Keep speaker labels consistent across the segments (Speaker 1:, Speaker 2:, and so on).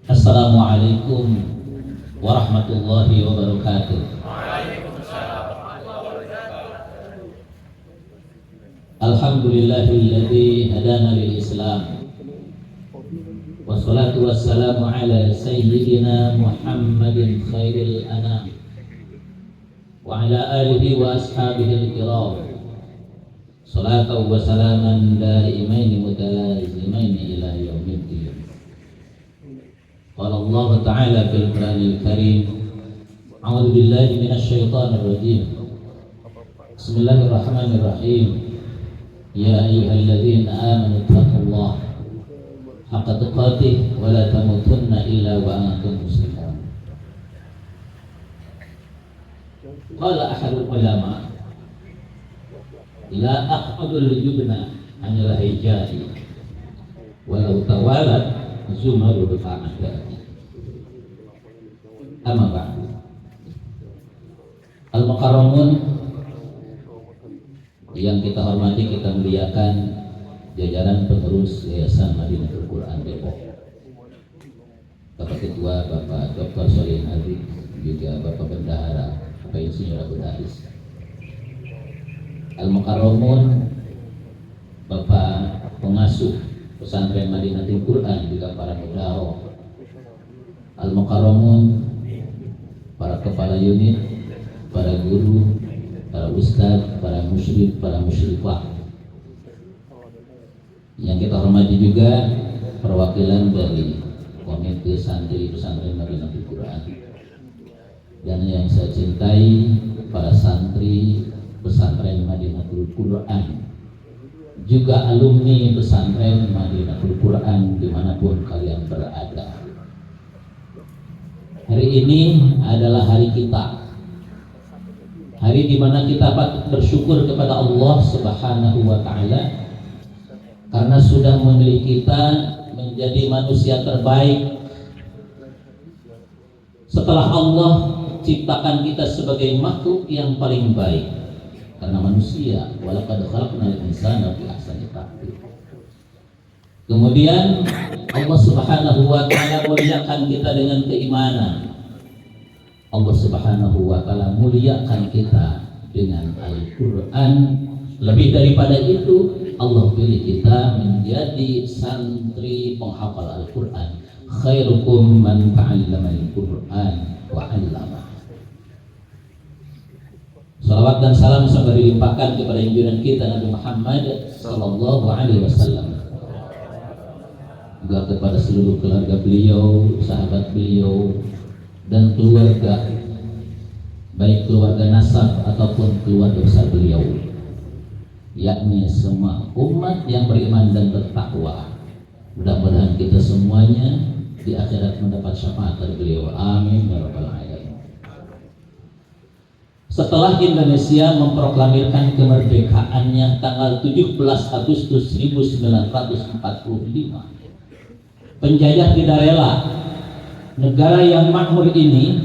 Speaker 1: Assalamualaikum warahmatullahi wabarakatuh. Alhamdulillahilladzi hadana lil Islam. Wassalatu wassalamu ala sayyidina Muhammadin khairil anam wa ala alihi wa ashabihi al-kiram. Salatu wa salaman daimaini mutalazimaini ila yaumiddin. Qala Allah Ta'ala fil Qur'anil Karim, a'udzu billahi minasy syaithanir rajim. Bismillahirrahmanirrahim. Ya ayyuhalladzina amanu taqullaha haqqa tuqatih wa la tamutunna illa wa antum muslimun. Qala ahadul ulama, la aqadul jubna anil hijai walau tawalat zumarul fa'adati. Amma ba'du. Al-Mukarramun yang kita hormati, kita muliakan, jajaran penerus Yayasan Madinatul Quran Depok, Bapak Ketua Bapak Dr. Solihin Hadi, juga Bapak Bendahara Bapak Insinyur Abdul Haris, Al-Mukarramun, Bapak Pengasuh Pesantren Madinatul Quran, juga para mudaroh, Al-Mukarramun, para kepala unit, para guru, para ustadz, para musyrik, para musyrifah. Yang kita hormati juga perwakilan dari Komite Santri Pesantren Madinatul Quran. Dan yang saya cintai, para santri Pesantren Madinatul Quran, juga alumni Pesantren Madinatul Quran dimanapun kalian berada. Hari ini adalah hari kita, hari di mana kita patut bersyukur kepada Allah Subhanahu wa Ta'ala karena sudah memilih kita menjadi manusia terbaik setelah Allah ciptakan kita sebagai makhluk yang paling baik. Karena manusia, walaqad khalaqnal insana fi ahsani taqwim. Kemudian Allah Subhanahu wa Ta'ala muliakan kita dengan keimanan. Allah Subhanahu wa Ta'ala muliakan kita dengan Al-Quran. Lebih daripada itu, Allah pilih kita menjadi santri penghafal Al-Quran. Khairukum man ta'allama Al-Quran wa 'allama. Salawat dan salam semoga dilimpahkan kepada junjungan kita Nabi Muhammad sallallahu alaihi wasallam, juga kepada seluruh keluarga beliau, sahabat beliau, dan keluarga, baik keluarga nasab ataupun keluarga besar beliau, yakni semua umat yang beriman dan bertakwa. Mudah-mudahan kita semuanya di akhirat mendapat syafaat dari beliau. Amin ya rabbal alamin. Setelah Indonesia memproklamirkan kemerdekaannya tanggal 17 Agustus 1945, penjajah tidak rela negara yang makmur ini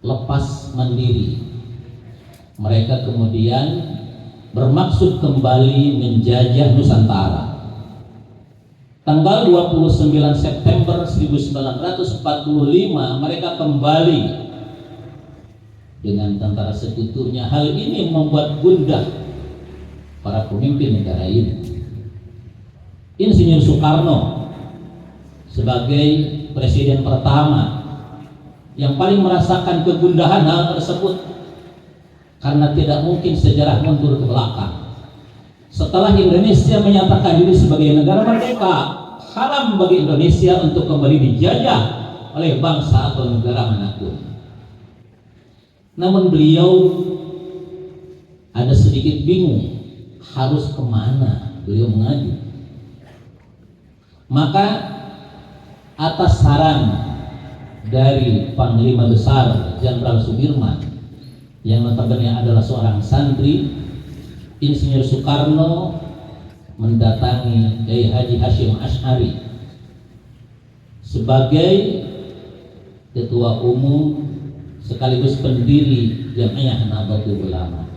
Speaker 1: lepas mandiri. Mereka kemudian bermaksud kembali menjajah Nusantara. Tanggal 29 September 1945 mereka kembali dengan tentara sekutunya. Hal ini membuat gundah para pemimpin negara ini. Insinyur Soekarno sebagai presiden pertama yang paling merasakan kegundahan hal tersebut, karena tidak mungkin sejarah mundur ke belakang. Setelah Indonesia menyatakan diri sebagai negara merdeka, haram bagi Indonesia untuk kembali dijajah oleh bangsa atau negara manapun. Namun beliau ada sedikit bingung harus kemana beliau mengadu. Maka atas saran dari Panglima Besar Jenderal Sudirman, yang notabene adalah seorang santri, Insinyur Soekarno mendatangi Kiai Haji Hasyim Asy'ari sebagai ketua umum sekaligus pendiri Jam'iyah Nahdlatul Ulama,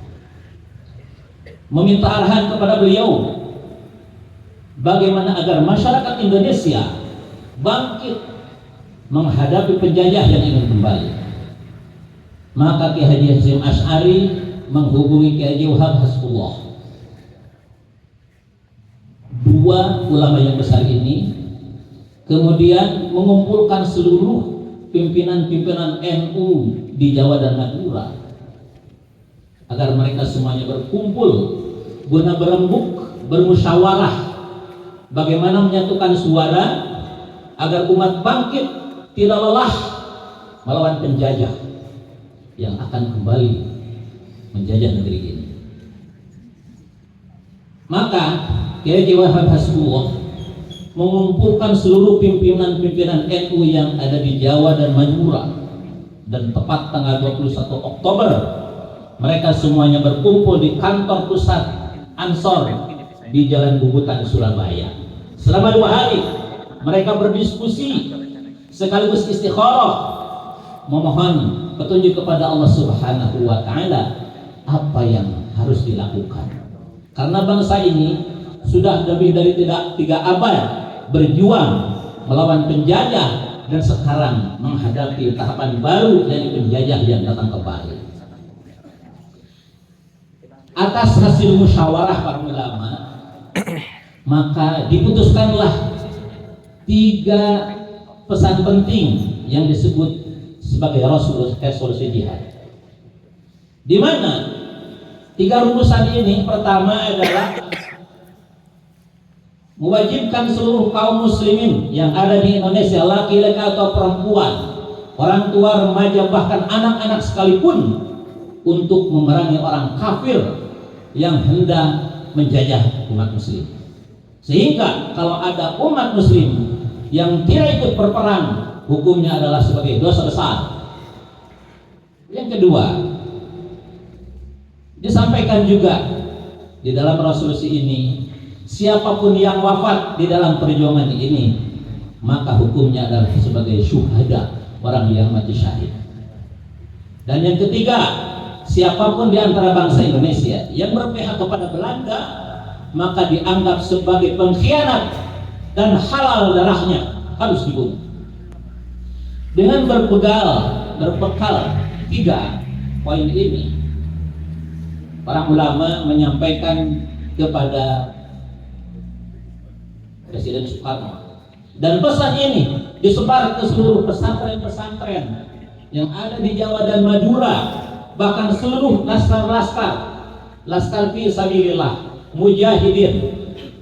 Speaker 1: meminta arahan kepada beliau bagaimana agar masyarakat Indonesia bangkit menghadapi penjajah yang ingin kembali. Maka Ki Haji Hasyim Asy'ari menghubungi Ki Haji Wahab Hasbullah. Dua ulama yang besar ini kemudian mengumpulkan seluruh pimpinan-pimpinan NU di Jawa dan Madura agar mereka semuanya berkumpul guna berembuk, bermusyawarah bagaimana menyatukan suara agar umat bangkit tidak lelah melawan penjajah yang akan kembali menjajah negeri ini. Maka Kiai Haji Wahab Hasbullah mengumpulkan seluruh pimpinan-pimpinan NU yang ada di Jawa dan Madura, dan tepat tanggal 21 Oktober mereka semuanya berkumpul di kantor pusat Ansor di Jalan Bubutan, Surabaya. Selama 2 hari mereka berdiskusi sekaligus istikharah memohon petunjuk kepada Allah Subhanahu wa taala apa yang harus dilakukan. Karena bangsa ini sudah lebih dari 3 abad berjuang melawan penjajah dan sekarang menghadapi tahapan baru dari penjajah yang datang kembali. Atas hasil musyawarah para ulama, maka diputuskanlah 3 pesan penting yang disebut sebagai resolusi jihad. Di mana 3 rumusan ini, pertama adalah mewajibkan seluruh kaum muslimin yang ada di Indonesia, laki-laki atau perempuan, orang tua, remaja, bahkan anak-anak sekalipun, untuk memerangi orang kafir yang hendak menjajah umat muslim. Sehingga kalau ada umat muslim yang tidak ikut berperang, hukumnya adalah sebagai dosa besar. Yang kedua, disampaikan juga di dalam resolusi ini, siapapun yang wafat di dalam perjuangan ini, maka hukumnya adalah sebagai syuhada, orang yang mati syahid. Dan yang ketiga, siapapun di antara bangsa Indonesia yang berpihak kepada Belanda, maka dianggap sebagai pengkhianat dan halal darahnya harus dibunuh. Dengan berbekal 3 poin ini, para ulama menyampaikan kepada Presiden Soekarno, dan pesan ini disebar ke seluruh pesantren-pesantren yang ada di Jawa dan Madura, bahkan seluruh laskar fi sabilillah, mujahidin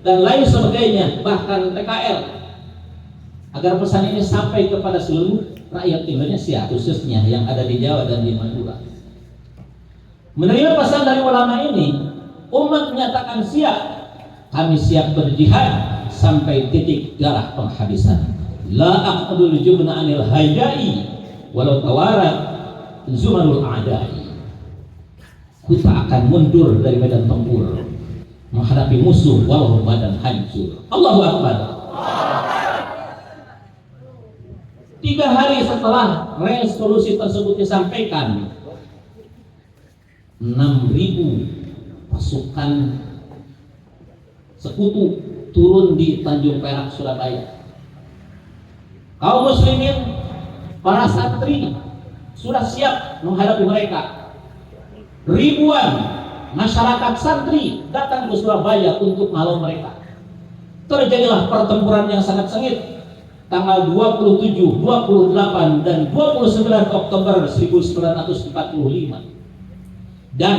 Speaker 1: dan lain sebagainya, bahkan PKL, agar pesan ini sampai kepada seluruh rakyat Indonesia, khususnya yang ada di Jawa dan di Madura. Menerima pesan dari ulama ini, umat menyatakan siap, kami siap berjihad sampai titik darah penghabisan. La aqdul jubna anil haidai walau tawarat zumarul a'dai. Kita akan mundur dari medan tempur menghadapi musuh walau badan hancur. Allahu Akbar. 3 hari setelah resolusi tersebut disampaikan, 6.000 pasukan sekutu turun di Tanjung Perak, Surabaya. Kaum muslimin, para santri sudah siap menghadapi mereka. Ribuan masyarakat santri datang ke Surabaya untuk melawan mereka. Terjadilah pertempuran yang sangat sengit tanggal 27, 28 dan 29 Oktober 1945. Dan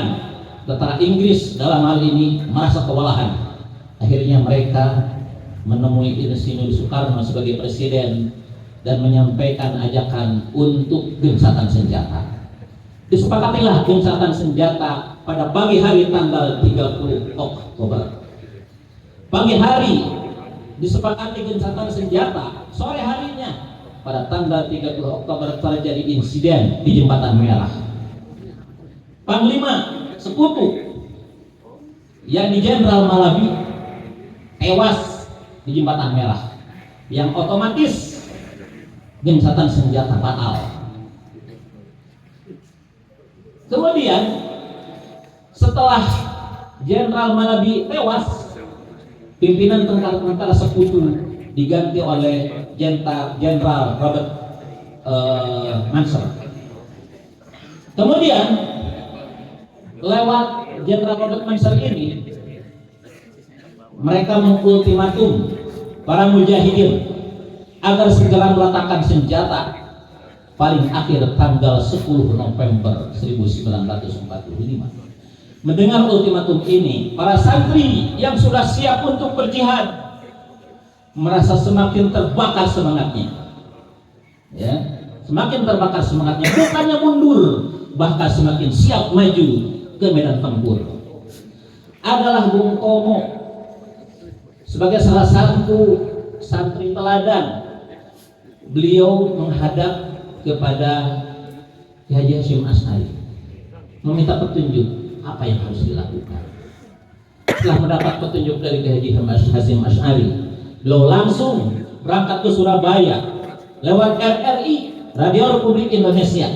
Speaker 1: tentara Inggris dalam hal ini merasa kewalahan. Akhirnya mereka menemui Insinyur Soekarno sebagai presiden dan menyampaikan ajakan untuk gencatan senjata. Disepakatilah gencatan senjata pada pagi hari tanggal 30 Oktober. Pagi hari disepakati gencatan senjata. Sore harinya pada tanggal 30 Oktober terjadi insiden di Jembatan Merah. Panglima sekutu yakni Jenderal Malabi tewas di Jembatan Merah, yang otomatis gencatan senjata fatal. Kemudian setelah Jenderal Malabi tewas, pimpinan tentara sekutu diganti oleh Jenderal Robert Manser. Kemudian lewat Jenderal Robert Manser ini, mereka mengultimatum para mujahidin agar segera meletakkan senjata paling akhir tanggal 10 November 1945. Mendengar ultimatum ini, para santri yang sudah siap untuk berjihad merasa semakin terbakar semangatnya. Ya, semakin terbakar semangatnya, bukannya mundur, bahkan semakin siap maju ke medan tempur. Adalah Bung Tomo sebagai salah satu santri teladan. Beliau menghadap kepada Ki Haji Hasyim Asy'ari, meminta petunjuk apa yang harus dilakukan. Setelah mendapat petunjuk dari Ki Haji Hasyim Asy'ari, beliau langsung berangkat ke Surabaya lewat RRI, Radio Republik Indonesia,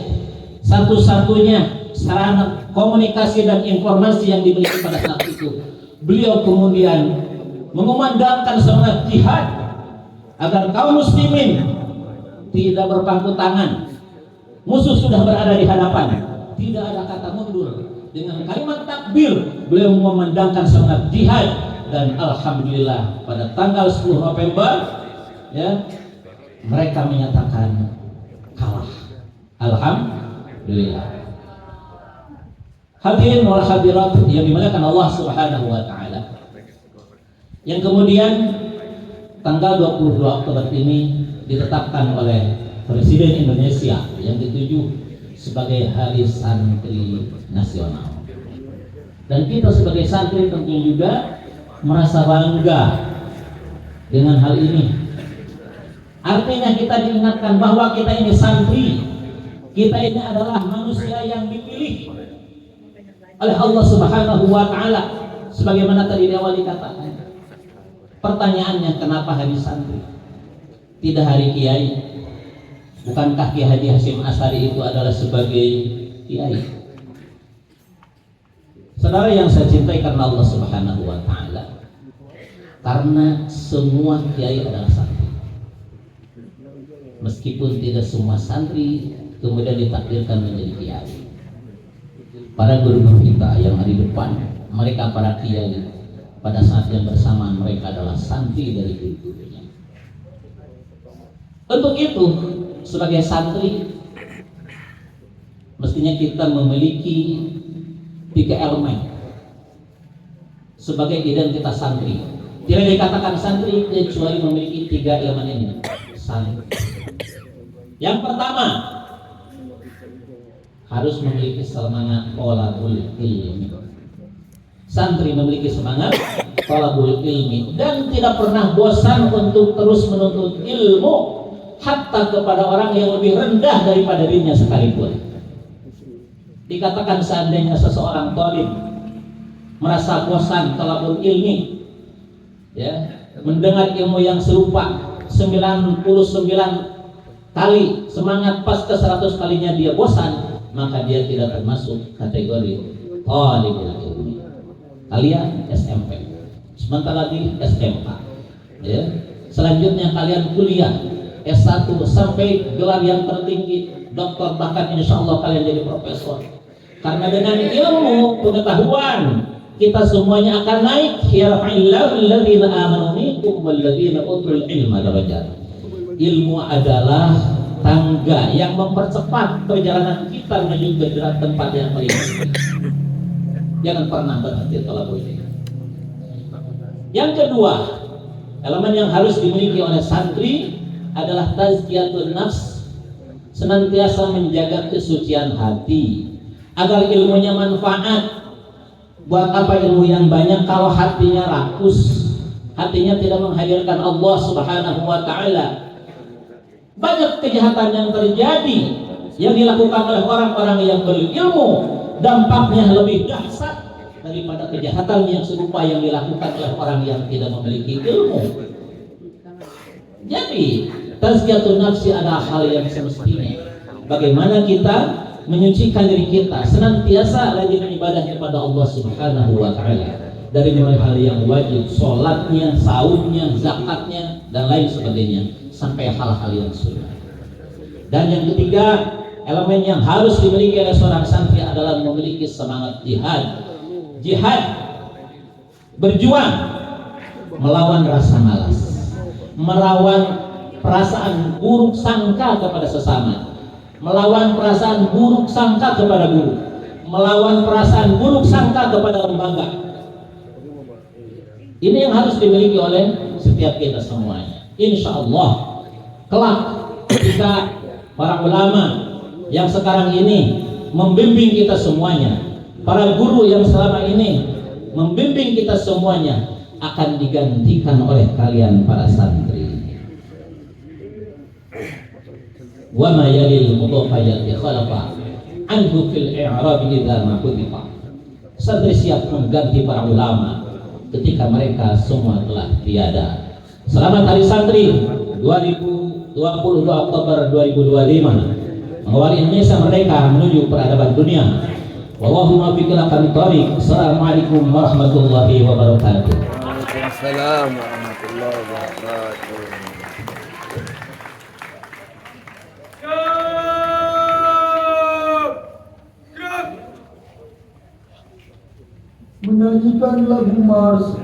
Speaker 1: satu-satunya sarana komunikasi dan informasi yang dimiliki pada saat itu. Beliau kemudian mengumandangkan semangat jihad agar kaum muslimin tidak berpangku tangan. Musuh sudah berada di hadapan, tidak ada kata mundur. Dengan kalimat takbir, beliau memandangkan semangat jihad, dan alhamdulillah pada tanggal 10 November ya, mereka menyatakan kalah. Alhamdulillah. Hadirin wal hadirat yang dimuliakan Allah Subhanahu wa taala. Yang kemudian tanggal 22 Oktober ini ditetapkan oleh Presiden Indonesia yang dituju sebagai Hari Santri Nasional. Dan kita sebagai santri tentunya juga merasa bangga dengan hal ini. Artinya kita diingatkan bahwa kita ini santri, kita ini adalah manusia yang dipilih oleh Allah Subhanahu wa taala, sebagaimana tadi di awal dikatakan. Pertanyaannya, kenapa hari santri, tidak hari kiai? Bukankah Ki Haji Hasyim Asy'ari itu adalah sebagai kiai? Saudara yang saya cintai karena Allah Subhanahu wa taala, karena semua kiai adalah santri. Meskipun tidak semua santri kemudian ditakdirkan menjadi kiai. Para guru kita yang ada di depan, mereka para kiai, pada saat yang bersamaan mereka adalah santri dari gurunya. Untuk itu, sebagai santri, mestinya kita memiliki 3 elemen sebagai identitas santri. Tidak dikatakan santri kecuali memiliki 3 elemen ini. Santri. Yang pertama, harus memiliki semangat thalabul ilmi. Santri memiliki semangat thalabul ilmi dan tidak pernah bosan untuk terus menuntut ilmu, hatta kepada orang yang lebih rendah daripada dirinya sekalipun. Dikatakan seandainya seseorang thalib merasa bosan thalabul ilmi, ya, mendengar ilmu yang serupa 99 kali, semangat pas ke 100 kalinya dia bosan, maka dia tidak termasuk kategori thalibul ilmi. Kalian SMP, sebentar lagi SMK, ya. Selanjutnya kalian kuliah S1 sampai gelar yang tertinggi, doktor, bahkan insya Allah kalian jadi profesor. Karena dengan ilmu pengetahuan kita semuanya akan naik. Yarfa'illahu alladhina amanu minkum walladhina utul ilma darajat. Ilmu adalah tangga yang mempercepat perjalanan kita menuju ke tempat yang paling tinggi. Jangan pernah berhenti thalabul ilmi. Yang kedua, elemen yang harus dimiliki oleh santri adalah tazkiyatun nafs, senantiasa menjaga kesucian hati agar ilmunya manfaat. Buat apa ilmu yang banyak kalau hatinya rakus, hatinya tidak menghadirkan Allah Subhanahu wa taala? Banyak kejahatan yang terjadi yang dilakukan oleh orang-orang yang berilmu, dampaknya lebih dahsyat daripada kejahatan yang serupa yang dilakukan oleh orang yang tidak memiliki ilmu. Jadi tazkiyatun nafsi adalah hal yang semestinya. Bagaimana kita menyucikan diri kita, senantiasa rajin beribadah kepada Allah Subhanahu wa taala. dari mulai hal yang wajib, sholatnya, saumnya, zakatnya, dan lain sebagainya, sampai hal-hal yang sunnah. Dan yang ketiga, elemen yang harus dimiliki oleh seorang santri adalah memiliki semangat jihad. Jihad, berjuang melawan rasa malas, melawan perasaan buruk sangka kepada sesama, melawan perasaan buruk sangka kepada guru, melawan perasaan buruk sangka kepada lembaga. Ini yang harus dimiliki oleh setiap kita semuanya. Insya Allah kelak ketika para ulama yang sekarang ini membimbing kita semuanya, para guru yang selama ini membimbing kita semuanya, akan digantikan oleh kalian para santri. Wa ma yalil mudhafayati khalafa anhu fil i'rab idza ma kutiba. Santri siap mengganti para ulama ketika mereka semua telah tiada. Selamat Hari Santri 22 Oktober 2025, mengawali Indonesia merdeka menuju peradaban dunia. Wallahumma biqila kami thariq. Assalamualaikum warahmatullahi wabarakatuh.
Speaker 2: Waalaikumsalam warahmatullahi wabarakatuh.
Speaker 3: Menyanyikan lagu Mars